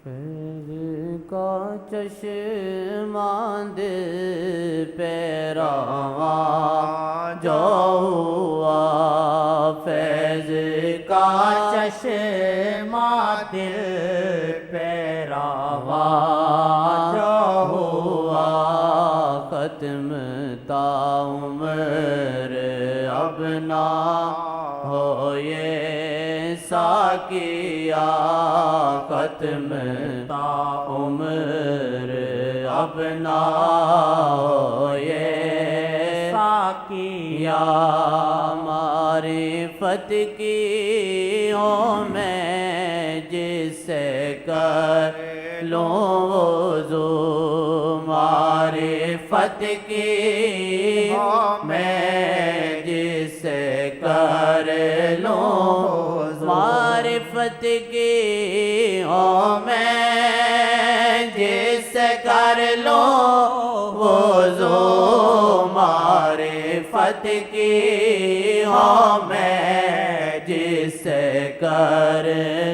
فیض کا چشمہ دل پہ رواں جو ہوا، فیض کا چشمہ دل پہ رواں جو ہوا، ختم تا عمر اب نہ ہو یہ ساقیا، ختم تا عمر اب نہ ہو یہ ساقیا، معرفت کی ہوں میں جس سے کر لوں وضو، معرفت کی ہوں میں جس سے کر لوں، معرفت کی ہوں میں جس سے کر لوں وضو، معرفت کی ہوں میں جس سے کر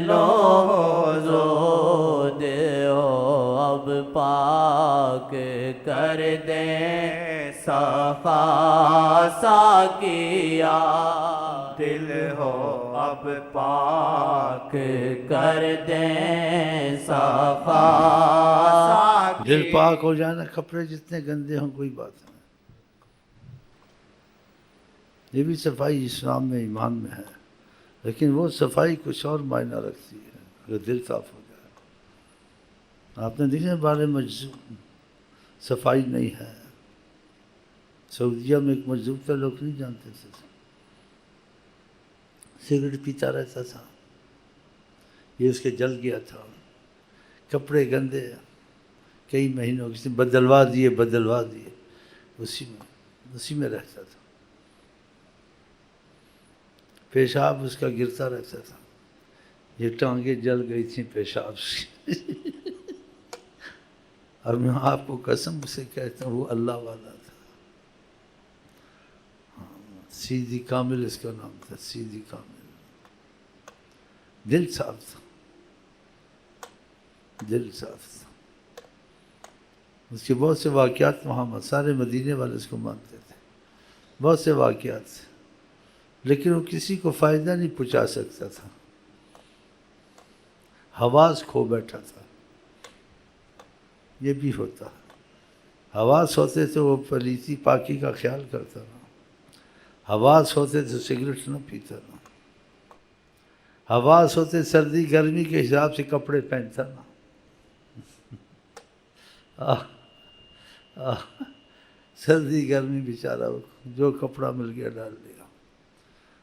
لوں وضو، دل ہو اب پاک کر دیں صفا ساقیا، دل ہو اب پاک کر دیں صفا ساقیا۔ دل پاک ہو جانا، کپڑے جتنے گندے ہوں کوئی بات نہیں، یہ بھی صفائی اسلام میں ایمان میں ہے، لیکن وہ صفائی کچھ اور معنی رکھتی ہے اگر دل صاف ہو جائے۔ آپ نے دیکھا بارے مجذوب صفائی نہیں ہے، سعودیہ میں ایک مجذوب تھا، لوگ نہیں جانتے تھے، سگریٹ پیتا رہتا تھا، یہ اس کے جل گیا تھا، کپڑے گندے کئی مہینوں کسی بدلوا دیے اسی میں رہتا تھا، پیشاب اس کا گرتا رہتا تھا، یہ ٹانگیں جل گئی تھیں پیشاب سے اور میں آپ کو قسم سے کہتا ہوں وہ اللہ والا تھا، سیدھی کامل اس کا نام تھا، سیدھی کامل، دل صاف تھا، دل صاف تھا، اس کے بہت سے واقعات وہاں سارے مدینے والے اس کو مانتے تھے، بہت سے واقعات تھے، لیکن وہ کسی کو فائدہ نہیں پہنچا سکتا تھا، حواس کھو بیٹھا تھا، یہ بھی ہوتا ہے، حواس ہوتے تو وہ پلیتی پاکی کا خیال کرتا رہا، حواس ہوتے تو سگریٹ نہ پیتا رہا، حواس ہوتے سردی گرمی کے حساب سے کپڑے پہنتا نا، سردی گرمی بیچارہ جو کپڑا مل گیا ڈال دیا،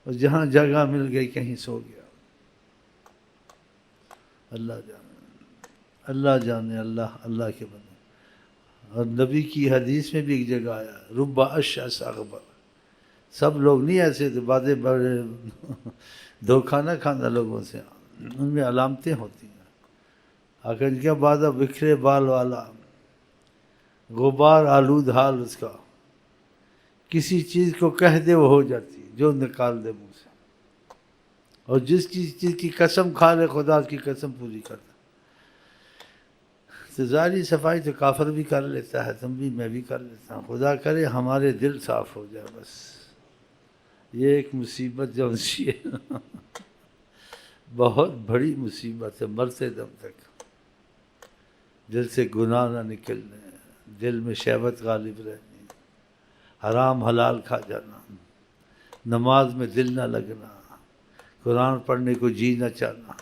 اور جہاں جگہ مل گئی کہیں سو گیا، اللہ جانے اللہ کے بندے۔ اور نبی کی حدیث میں بھی ایک جگہ آیا رب اشعث اغبر، سب لوگ نہیں ایسے تھے، باتیں بڑے دھوکہ نہ کھانا لوگوں سے، ان میں علامتیں ہوتی ہیں، اگر ان کے بعد بکھرے بال والا، غبار آلود حال اس کا، کسی چیز کو کہہ دے وہ ہو جاتی جو نکال دے منہ سے، اور جس چیز کی قسم کھا لے خدا کی قسم پوری کرتا، تو ظاہری صفائی تو کافر بھی کر لیتا ہے، تم بھی میں بھی کر لیتا ہوں، خدا کرے ہمارے دل صاف ہو جائے بس، یہ ایک مصیبت جو سی ہے بہت بڑی مصیبت ہے، مرتے دم تک دل سے گناہ نہ نکلنے، دل میں شہوت غالب رہنی، حرام حلال کھا جانا، نماز میں دل نہ لگنا، قرآن پڑھنے کو جی نہ چاہنا،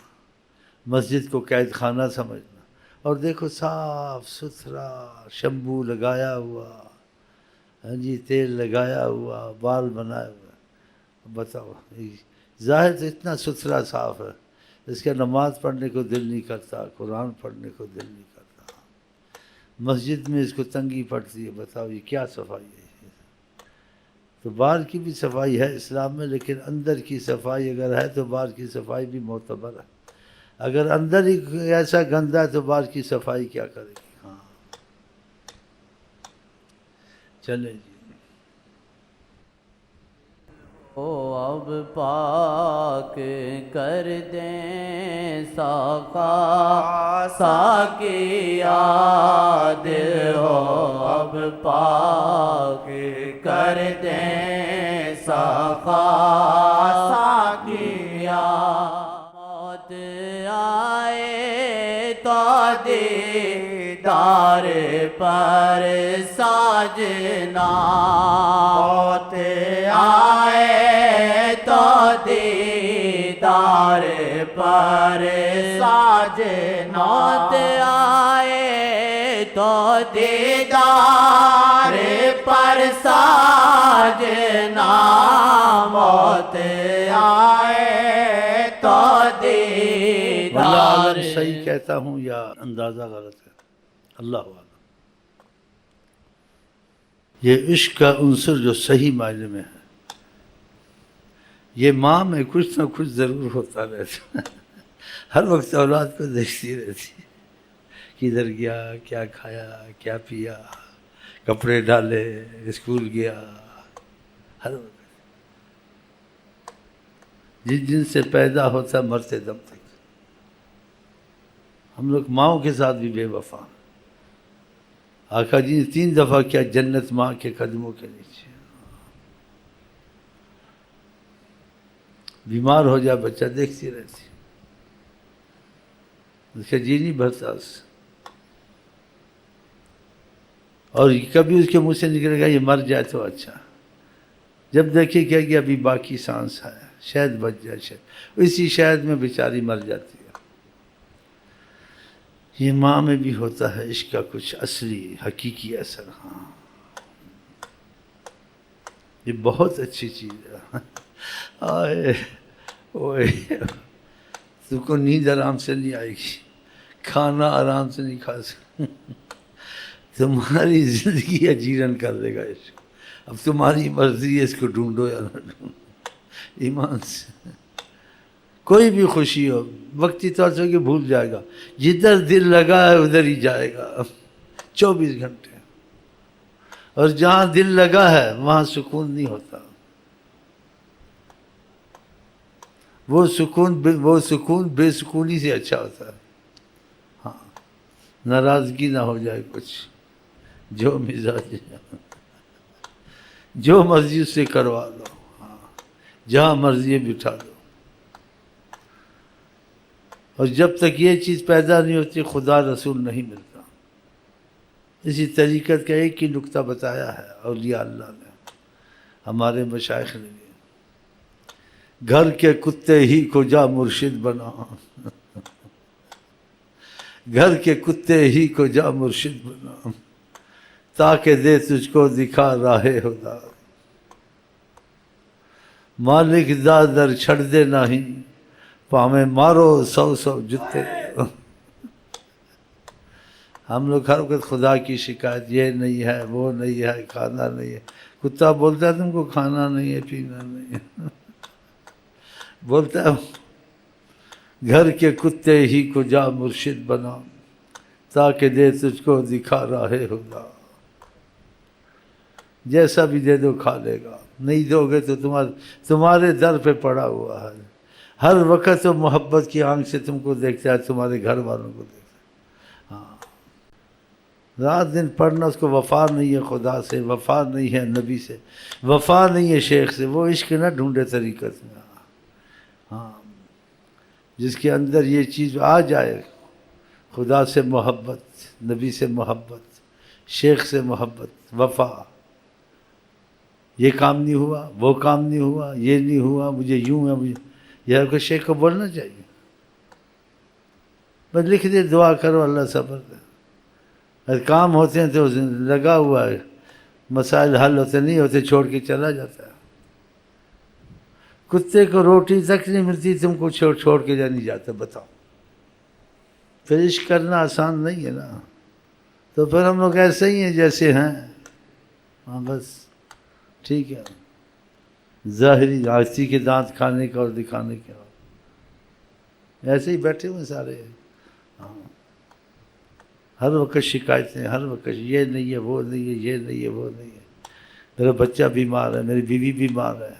مسجد کو قید خانہ سمجھنا، اور دیکھو صاف ستھرا شیمپو لگایا ہوا، ہاں جی تیل لگایا ہوا، بال بنائے ہوا، بتاؤ ظاہر تو اتنا ستھرا صاف ہے، اس کا نماز پڑھنے کو دل نہیں کرتا، قرآن پڑھنے کو دل نہیں کرتا، مسجد میں اس کو تنگی پڑتی ہے، بتاؤ یہ کیا صفائی ہے؟ تو باہر کی بھی صفائی ہے اسلام میں، لیکن اندر کی صفائی اگر ہے تو باہر کی صفائی بھی معتبر ہے، اگر اندر ہی ایسا گندا ہے تو باہر کی صفائی کیا کرے گی؟ ہاں چلیں جی۔ اب پاک کر دیں ساقا ساقی عادل ہو اب پاک کر دیں ساقا ساقی موت آئے تو دیدار پر ساجنا موت آئے تو دیدار پر ساجنا موت آئے تو دیدار پر ساجنا موت آئے تو دیدار صحیح کہتا ہوں یا اندازہ غلط ہے، اللہ عالم۔ یہ عشق کا عنصر جو صحیح معنی میں ہے، یہ ماں میں کچھ نہ کچھ ضرور ہوتا رہتا ہے، ہر وقت اولاد کو دیکھتی رہتی، کدھر گیا، کیا کھایا، کیا پیا، کپڑے ڈالے، اسکول گیا، ہر وقت جس جن سے پیدا ہوتا مرتے دم تک۔ ہم لوگ ماؤں کے ساتھ بھی بے وفا ہیں۔ آقا جی نے 3 دفعہ کیا جنت ماں کے قدموں کے نیچے۔ بیمار ہو جائے بچہ دیکھتی رہتی، اس کا جی نہیں بھرتا اس سے، اور کبھی اس کے منہ سے نکلے گا یہ مر جائے تو اچھا، جب دیکھے کیا کہ ابھی باقی سانس ہے، شاید بچ جائے، شاید اسی شاید میں بیچاری مر جاتی ہے۔ یہ ماں میں بھی ہوتا ہے عشق کا کچھ اصلی حقیقی اثر۔ ہاں یہ بہت اچھی چیز ہے۔ آئے اوئے، تم کو نیند آرام سے نہیں آئے گی، کھانا آرام سے نہیں کھا سکتے، تمہاری زندگی اجیرن کر دے گا عشق۔ اب تمہاری مرضی ہے اس کو ڈھونڈو یا نہ ڈھونڈو، ایمان سے۔ کوئی بھی خوشی ہو وقتی طور سے کہ بھول جائے گا، جدھر دل لگا ہے ادھر ہی جائے گا 24 گھنٹے، اور جہاں دل لگا ہے وہاں سکون نہیں ہوتا۔ وہ سکون بے سکونی سے اچھا ہوتا ہے۔ ہاں ناراضگی نہ ہو جائے کچھ، جو مزاج جو مرضی اس سے کروا لو، ہاں جہاں مرضی بٹھا دو، اور جب تک یہ چیز پیدا نہیں ہوتی خدا رسول نہیں ملتا۔ اسی طریقت کا ایک ہی نکتہ بتایا ہے اولیاء اللہ نے، ہمارے مشائخ نے بھی، گھر کے کتے ہی کو جا مرشد بنا، گھر کے کتے ہی کو جا مرشد بنا، تاکہ دے تجھ کو دکھا راہ خدا، مالک دادر چھڑ دے نہیں، پامیں مارو 100 جتے۔ ہم لوگ ہر وقت خدا کی شکایت، یہ نہیں ہے، وہ نہیں ہے، کھانا نہیں ہے۔ کتا بولتا ہے تم کو کھانا نہیں ہے، پینا نہیں ہے، بولتا ہے گھر کے کتے ہی کو جا مرشد بنا، تاکہ دے تجھ کو دکھا راہ خدا۔ جیسا بھی دے دو کھا لے گا، نہیں دو گے تو تمہارے در پہ پڑا ہوا ہے، ہر وقت وہ محبت کی آنکھ سے تم کو دیکھتا ہے، تمہارے گھر والوں کو دیکھتا ہے۔ ہاں رات دن پڑھنا، اس کو وفا نہیں ہے خدا سے، وفا نہیں ہے نبی سے، وفا نہیں ہے شیخ سے، وہ عشق نہ ڈھونڈے طریقت میں۔ ہاں جس کے اندر یہ چیز آ جائے، خدا سے محبت، نبی سے محبت، شیخ سے محبت، وفا، یہ کام نہیں ہوا، وہ کام نہیں ہوا، یہ نہیں ہوا، مجھے یوں ہے، مجھے یہ کو شیخ کو بولنا چاہیے، بس لکھ دے، دعا کرو اللہ صبر دے۔ اگر کام ہوتے ہیں تو لگا ہوا ہے، مسائل حل ہوتے نہیں ہوتے چھوڑ کے چلا جاتا ہے۔ کتے کو روٹی تک نہیں ملتی، تم کو چھوڑ کے جا نہیں جاتا، بتاؤ۔ پھر عشق کرنا آسان نہیں ہے نا، تو پھر ہم لوگ ایسے ہی ہیں جیسے ہیں، ہاں بس ٹھیک ہے، ظاہری ہاتھی کے دانت کھانے کا اور دکھانے کا، ایسے ہی بیٹھے ہوئے سارے۔ ہاں ہر وقت شکایتیں، ہر وقت یہ نہیں ہے، وہ نہیں ہے، یہ نہیں ہے، وہ نہیں ہے، میرا بچہ بیمار ہے، میری بیوی بیمار ہے،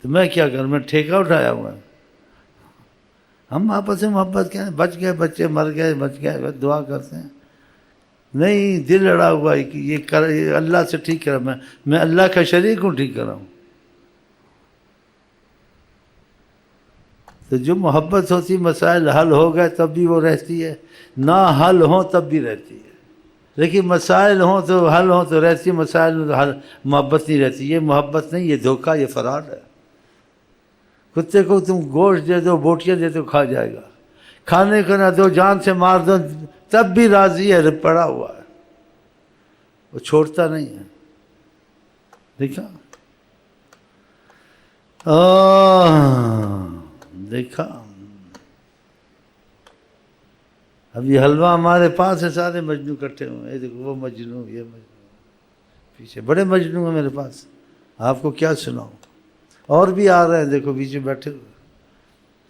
تو میں کیا کروں؟ میں ٹھیکہ اٹھایا ہوا ہے؟ ہم آپس میں محبت کہیں، بچ گئے بچے، مر گئے بچ گئے، بس دعا کرتے ہیں. نہیں، دل لڑا ہوا ہے کہ یہ اللہ سے ٹھیک کرا، میں اللہ کا شریک ہوں ٹھیک کراؤں. تو جو محبت ہوتی، مسائل حل ہو گئے تب بھی وہ رہتی ہے، نہ حل ہوں تب بھی رہتی ہے. لیکن مسائل ہوں تو حل ہوں تو رہتی ہے، مسائل میں تو حل محبت نہیں رہتی. یہ محبت نہیں، یہ دھوکہ، یہ فراڈ ہے. کتے کو تم گوشت دے دو، بوٹیاں دے دو، کھا جائے گا. کھانے کو نہ دو، جان سے مار دو، تب بھی راضی ہے، پڑا ہوا ہے، وہ چھوڑتا نہیں ہے. دیکھا دیکھا. اب یہ حلوہ ہمارے پاس ہے، سارے مجنو کٹھے ہوئے. یہ دیکھو، وہ مجنو، یہ مجنو، پیچھے بڑے مجنو ہیں میرے پاس. آپ کو کیا سناؤں؟ اور بھی آ رہے ہیں، دیکھو پیچھے بیٹھے ہوئے،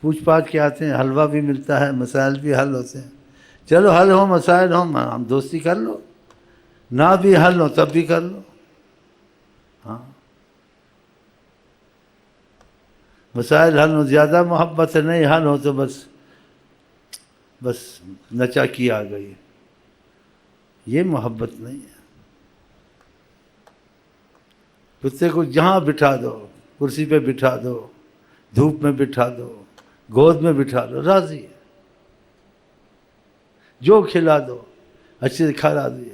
پوچھ پاچھ کے آتے ہیں. حلوہ بھی ملتا ہے، مسائل بھی حل ہوتے ہیں. چلو حل ہو، مسائل ہوں، ہم دوستی کر لو. نہ بھی حل ہو تب بھی کر لو. ہاں، مسائل حل ہو، زیادہ محبت ہے، نہیں حل ہو تو بس نچا کی آ گئی. یہ محبت نہیں ہے. کتے کو جہاں بٹھا دو، کرسی پہ بٹھا دو، دھوپ میں بٹھا دو، گود میں بٹھا دو، راضی ہے. جو کھلا دو اچھے سے کھلا دیے.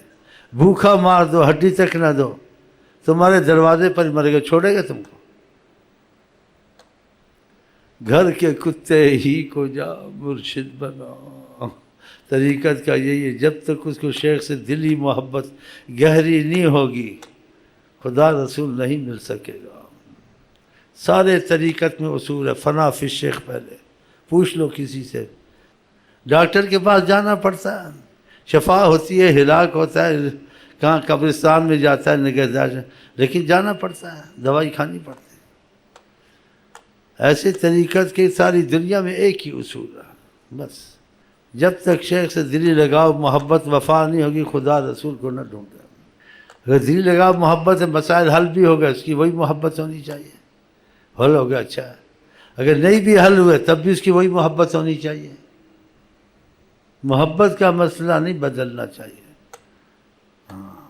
بھوکا مار دو، ہڈی تک نہ دو، تمہارے دروازے پر مرے گا، چھوڑے گا تم کو. گھر کے کتے ہی کو جا مرشد بنا. طریقت کا یہی ہے، جب تک اس کو شیخ سے دلی محبت گہری نہیں ہوگی، خدا رسول نہیں مل سکے گا. سارے طریقت میں اصول ہے، فنا فی الشیخ. پہلے پوچھ لو کسی سے. ڈاکٹر کے پاس جانا پڑتا ہے، شفا ہوتی ہے، ہلاک ہوتا ہے، کہاں قبرستان میں جاتا ہے نگہداشت، لیکن جانا پڑتا ہے، دوائی کھانی پڑتی ہے. ایسے طریقت کے ساری دنیا میں ایک ہی اصول ہے، بس جب تک شیخ سے دلی لگاؤ، محبت، وفا نہیں ہوگی، خدا رسول کو نہ ڈھونڈے. اگر دلی لگاؤ محبت ہے، مسائل حل بھی ہو گئے، اس کی وہی محبت ہونی چاہیے. حل ہو گیا، اچھا ہے. اگر نہیں بھی حل ہوئے تب بھی اس کی وہی محبت ہونی چاہیے. محبت کا مسئلہ نہیں بدلنا چاہیے. ہاں،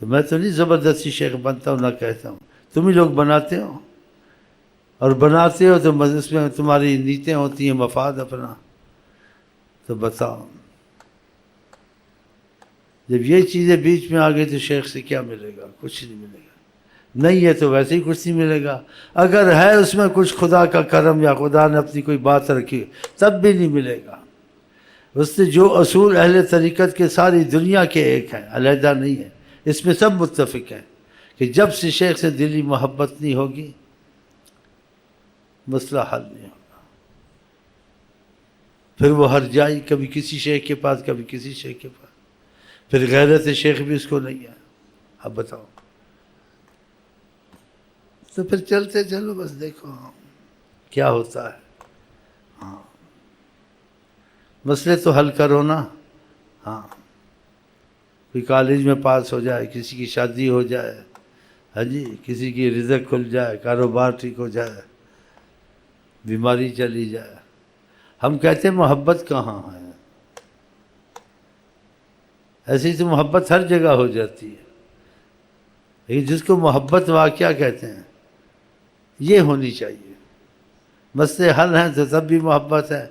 تو میں تو نہیں زبردستی شیخ بنتا ہوں، نہ کہتا ہوں. تم ہی لوگ بناتے ہو، اور بناتے ہو تو اس میں تمہاری نیتیں ہوتی ہیں، مفاد اپنا. تو بتاؤ، جب یہ چیزیں بیچ میں آ گئی تو شیخ سے کیا ملے گا؟ کچھ نہیں ملے گا. نہیں ہے تو ویسے ہی کچھ نہیں ملے گا. اگر ہے اس میں کچھ خدا کا کرم، یا خدا نے اپنی کوئی بات رکھی، تب بھی نہیں ملے گا. اس سے جو اصول اہل طریقت کے ساری دنیا کے ایک ہیں، علیحدہ نہیں ہے. اس میں سب متفق ہیں کہ جب سے شیخ سے دلی محبت نہیں ہوگی، مسئلہ حل نہیں ہوگا. پھر وہ ہر جائی، کبھی کسی شیخ کے پاس، کبھی کسی شیخ کے پاس. پھر غیرت شیخ بھی اس کو نہیں ہے. اب بتاؤ. تو پھر چلتے چلو، بس دیکھو کیا ہوتا ہے. ہاں، مسئلے تو حل کرو نا. ہاں، کوئی کالج میں پاس ہو جائے، کسی کی شادی ہو جائے، ہاں جی، کسی کی رزق کھل جائے، کاروبار ٹھیک ہو جائے، بیماری چلی جائے. ہم کہتے ہیں محبت کہاں ہے؟ ایسی تو محبت ہر جگہ ہو جاتی ہے. لیکن جس کو محبت واقعہ کہتے ہیں، یہ ہونی چاہیے. مسئلے حل ہیں تو تب بھی محبت ہے،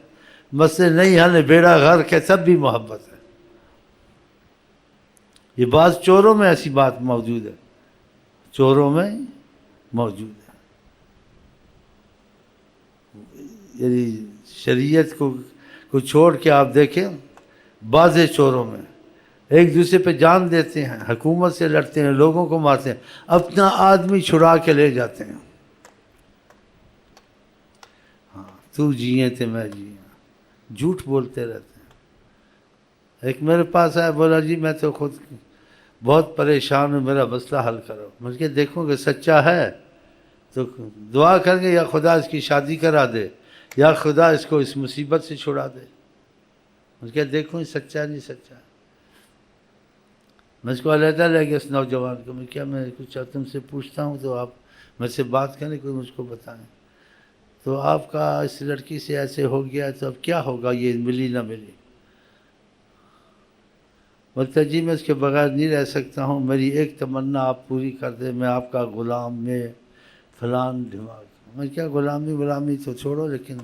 مسئلے نہیں حل ہے، بیڑا غرق ہے، تب بھی محبت ہے. یہ بعض چوروں میں ایسی بات موجود ہے، چوروں میں موجود ہے. یعنی شریعت کو چھوڑ کے آپ دیکھیں، بعض چوروں میں ایک دوسرے پہ جان دیتے ہیں، حکومت سے لڑتے ہیں، لوگوں کو مارتے ہیں، اپنا آدمی چھڑا کے لے جاتے ہیں. ہاں، تو جیے تھے میں جیے، جھوٹ بولتے رہتے ہیں. ایک میرے پاس آیا، بولا جی میں تو خود بہت پریشان ہوں، میرا مسئلہ حل کرو. مجھ کے دیکھو کہ سچا ہے تو دعا کر کے، یا خدا اس کی شادی کرا دے، یا خدا اس کو اس مصیبت سے چھڑا دے. مجھ کے دیکھو یہ سچا نہیں سچا. میں اس کو علیحدہ لے گیا اس نوجوان کو، میں کیا میں کچھ تم سے پوچھتا ہوں تو آپ مجھ سے بات کریں، کوئی مجھ کو بتائیں، تو آپ کا اس لڑکی سے ایسے ہو گیا تو اب کیا ہوگا، یہ ملی نہ ملی؟ بولتا جی میں اس کے بغیر نہیں رہ سکتا ہوں، میری ایک تمنا آپ پوری کر دیں، میں آپ کا غلام، میں فلان دماغ، میں کیا غلامی تو چھوڑو، لیکن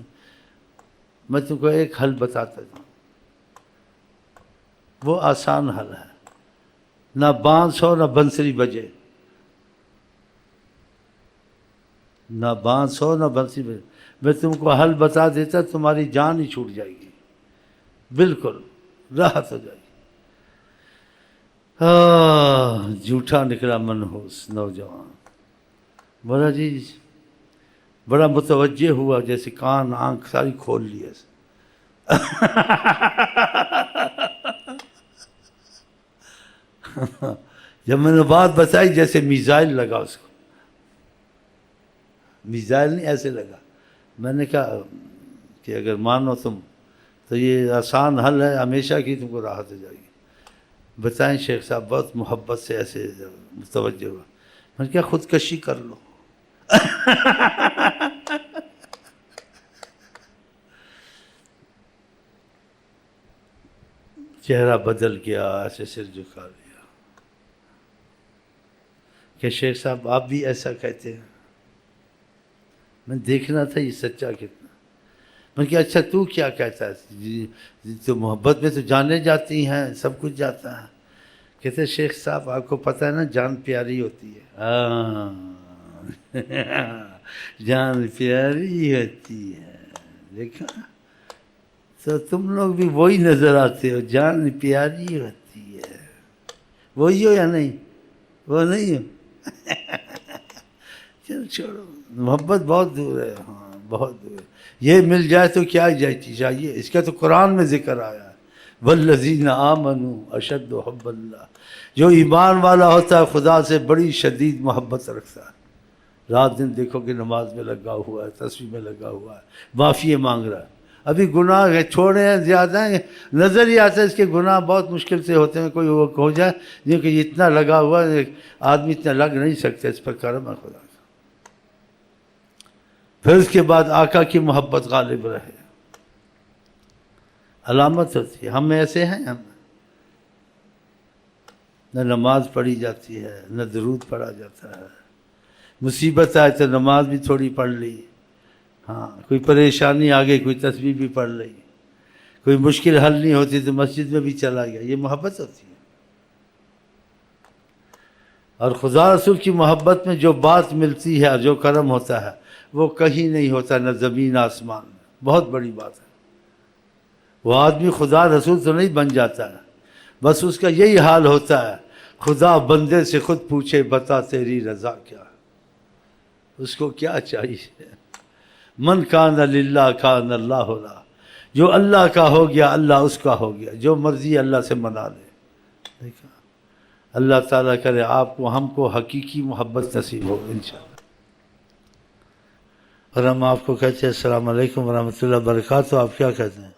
میں تم کو ایک حل بتاتا ہوں، وہ آسان حل ہے، نہ بانس ہو نہ بنسری بجے، نہ بانس ہو نہ بنسری بجے، میں تم کو حل بتا دیتا تمہاری جان ہی چھوٹ جائے گی، بالکل راحت ہو جائے گی۔ جھوٹا نکلا منحوس نوجوان، بولا جی بڑا متوجہ ہوا، جیسے کان آنکھ ساری کھول لی ایسے۔ جب میں نے بات بتائی جیسے میزائل لگا اس کو، میزائل نہیں ایسے لگا۔ میں نے کہا کہ اگر مانو تم تو یہ آسان حل ہے، ہمیشہ کی تم کو راحت ہو جائے گی۔ بتائیں شیخ صاحب، بہت محبت سے ایسے متوجہ ہوا۔ میں نے کہا خودکشی کر لو۔ چہرہ بدل گیا، ایسے سر جھکا لیا کہ شیخ صاحب آپ بھی ایسا کہتے ہیں؟ میں دیکھنا تھا یہ سچا کتنا۔ میں کہ اچھا تو کیا کہتا ہے؟ تو محبت میں تو جانے جاتی ہیں، سب کچھ جاتا ہے۔ کہتے شیخ صاحب آپ کو پتہ ہے نا جان پیاری ہوتی ہے۔ ہاں جان پیاری ہوتی ہے، دیکھا تو تم لوگ بھی وہی نظر آتے ہو، جان پیاری ہوتی ہے، وہی ہو یا نہیں؟ وہ نہیں ہو؟ چل چھوڑو، محبت بہت دور ہے، ہاں بہت دور ہے۔ یہ مل جائے تو کیا چاہیے، اس کا تو قرآن میں ذکر آیا ہے، والذین آمنوا اشد حب اللہ، جو ایمان والا ہوتا ہے خدا سے بڑی شدید محبت رکھتا ہے، رات دن دیکھو کہ نماز میں لگا ہوا ہے، تسبیح میں لگا ہوا ہے، معافی مانگ رہا ہے۔ ابھی گناہ ہے چھوڑے ہیں زیادہ ہیں، نظر ہی آتا ہے اس کے گناہ بہت مشکل سے ہوتے ہیں، کوئی وہ ہو جائے جو کہ اتنا لگا ہوا ہے، آدمی اتنا لگ نہیں سکتا، اس پر کرم ہے خدا کا۔ پھر اس کے بعد آقا کی محبت غالب رہے، علامت ہوتی ہے۔ ہم ایسے ہیں، ہم نہ نماز پڑھی جاتی ہے نہ درود پڑھا جاتا ہے، مصیبت آئے تو نماز بھی تھوڑی پڑھ لی، ہاں کوئی پریشانی آ گئی کوئی تسبیح بھی پڑھ لی، کوئی مشکل حل نہیں ہوتی تو مسجد میں بھی چلا گیا، یہ محبت ہوتی ہے۔ اور خدا رسول کی محبت میں جو بات ملتی ہے اور جو کرم ہوتا ہے وہ کہیں نہیں ہوتا، نہ زمین آسمان میں، بہت بڑی بات ہے۔ وہ آدمی خدا رسول تو نہیں بن جاتا ہے، بس اس کا یہی حال ہوتا ہے، خدا بندے سے خود پوچھے بتا تیری رضا کیا ہے، اس کو کیا چاہیے۔ من کان للہ کان اللہ لا، جو اللہ کا ہو گیا اللہ اس کا ہو گیا، جو مرضی اللہ سے منا لے۔ دیکھا، اللہ تعالیٰ کرے آپ کو ہم کو حقیقی محبت نصیب ہو انشاءاللہ۔ اور ہم آپ کو کہتے ہیں السلام علیکم ورحمۃ اللہ وبرکاتہ، آپ کیا کہتے ہیں؟